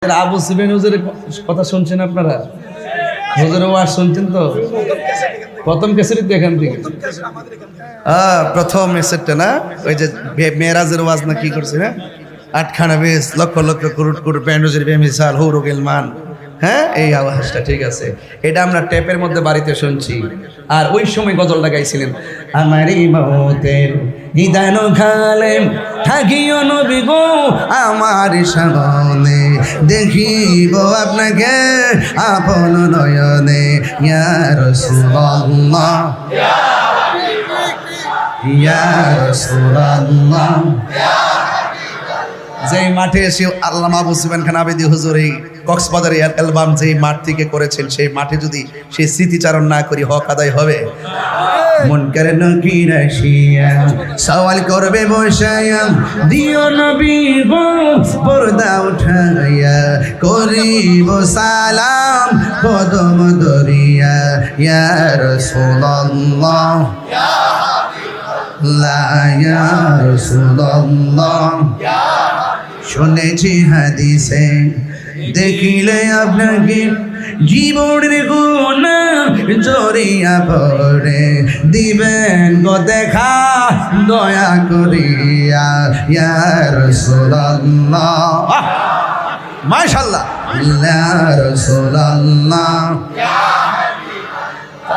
আবু সুফিয়ান হুজুরের কথা শুনছেন আপনারা? হুজুরের ওয়াজ শুনছেন তো? প্রথম ক্যাসেট এখান থেকে, প্রথম ক্যাসেটটা না, ওই যে মেরাজের ওয়াজ না কি করছে না, আটখানা বেশ লক্ষ লক্ষ কোটি কোটি প্যান্ডোজের বেমিসাল হৌরগেল মান, হ্যাঁ এই আওয়াজটা ঠিক আছে। এটা আমরা টেপের মধ্যে বাড়িতে শুনছি। আর ওই সময় গজলটা গাইছিলেন, আমারই মতের নিদান খালে থাকিও নবী গো আমার সামনে, দেখিব আপনাকে আপন নয়নে, ইয়া রাসূলুল্লাহ ইয়া রাসূলুল্লাহ। যে মাঠে এসে আল্লামা আবু সুফিয়ান খান আবেদী হুজুর এই কক্সবাজার অ্যালবাম যেই মাঠ থেকে করেছেন, সেই মাঠে যদি সেই স্মৃতিচারণ না করি হক আদায় হবে? মুনকার নকির আসিয়া সওয়াল করবে বসায়া, দিও নবী গো পর্দা উঠাইয়া, করিব সালাম কদম ধরিয়া, ইয়া রাসূলুল্লাহ ইয়া হাবিবাল্লাহ ইয়া রাসূলুল্লাহ। শুনেছি হাদিসে দেখিলে আপনাকে জীবনের গুণা জড়িয়া পড়ে, দিবেন গো দেখা দয়া করিয়া, ইয়া রাসূলুল্লাহ মাশাআল্লাহ ইয়া রাসূলুল্লাহ।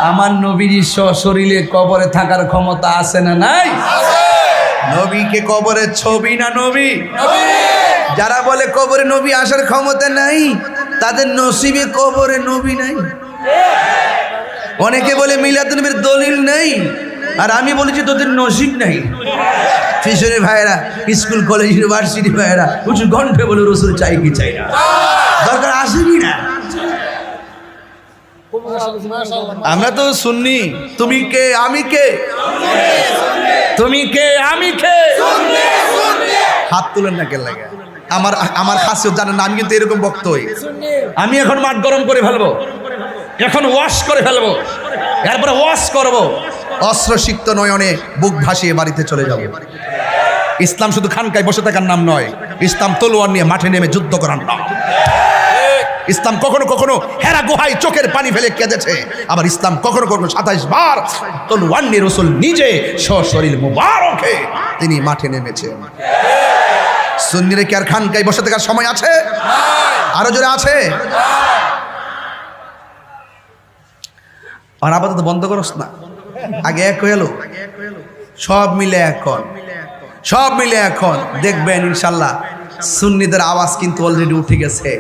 আমার নবীর শরীরে কবরে থাকার ক্ষমতা আছে না নাই? নবীকে কবরের ছবি না নবী? যারা বলে কবরে নবী আসার ক্ষমতা নাই, তাদের নসিবে কবরে নবী নাই। অনেকে বলে মিলাদুন নবীর দলিল নাই, আর আমি বলেছি তোদের নসিব নাই। ফিশরে ভাইরা, স্কুল কলেজ ইউনিভার্সিটি ভাইরা উঁচু কণ্ঠে বলে রসুল চাই কি চাই না, দরকার আসেনি না। আমরা তো শুননি, তুমি কে আমি কে, তুমি কে আমি কে, হাত তুলেন না কে লাগে। আমার খাসিয়ত জানেন না, আমি কিন্তু এরকম বক্ত হই। আমি এখন মাঠ গরম করে ফেলবো, এখন ওয়াশ করে ফেলবো, এরপরে ওয়াশ করবো, অস্ত্রসিক্ত নয়নে বুক ভাসিয়ে বাড়িতে চলে যাব। ইসলাম শুধু খানকায় বসে থাকার নাম নয়, ইসলাম তলোয়ার নিয়ে মাঠে নেমে যুদ্ধ করার নাম। ইসলাম কখনো কখনো হেরা গুহায় চোখের পানি ফেলে কেঁদেছে, আবার ইসলাম কখনো কখনো 27 বার তলোয়ার নিয়ে রাসূল নিজে সশরীর মুবারকে তিনি মাঠে নেমেছেন। সুন্নিরা কি আর খানকায় বসে থাকার সময় আছে? আরো জোরে আছে? আর আপাতত বন্ধ করস না, আগে এক হয়ে এলো, সব মিলে এখন, সব মিলে এখন দেখবেন ইনশাল্লাহ সুন্নিদের আওয়াজ কিন্তু অলরেডি উঠে গেছে।